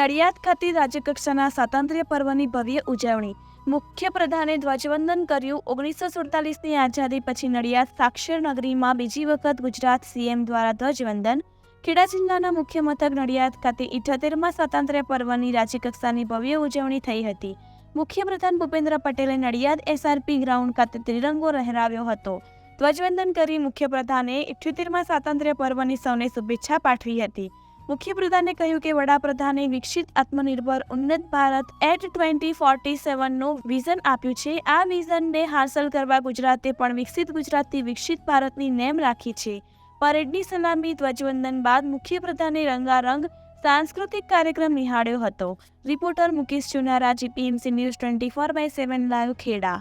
નડિયાદ ખાતે રાજ્યકક્ષાના સ્વાતંત્ર્ય પર્વની ભવ્ય ઉજવણી. મુખ્યપ્રધાને ધ્વજવંદન કર્યું. 1947ની આઝાદી પછી નડિયાદ સાક્ષર નગરીમાં બીજી વખત ગુજરાત સીએમ દ્વારા ધ્વજવંદન. ખેડા જિલ્લાના મુખ્ય મથક નડિયાદ ખાતે 78મા સ્વાતંત્ર્ય પર્વની રાજ્યકક્ષાની ભવ્ય ઉજવણી થઈ હતી. મુખ્યપ્રધાન ભૂપેન્દ્ર પટેલે નડિયાદ એસઆરપી ગ્રાઉન્ડ ખાતે ત્રિરંગો લહેરાવ્યો હતો. ધ્વજવંદન કરી મુખ્યપ્રધાને 78મા સ્વાતંત્ર્ય પર્વની સૌને શુભેચ્છા પાઠવી હતી. મુખ્યપ્રધાને કહ્યું કે વડાપ્રધાને વિકસિત આત્મનિર્ભર ઉન્નત ભારત એટ 2047નું વિઝન આપ્યું છે. આ વિઝનને હાંસલ કરવા ગુજરાતે પણ વિકસિત ગુજરાતથી વિકસિત ભારતની નેમ રાખી છે. પરેડની સલામી ધ્વજવંદન બાદ મુખ્યપ્રધાને રંગારંગ સાંસ્કૃતિક કાર્યક્રમ નિહાળ્યો હતો. રિપોર્ટર મુકેશ ચુનારા, જીપીએમસી ન્યૂઝ 24/7 લાઈવ, ખેડા.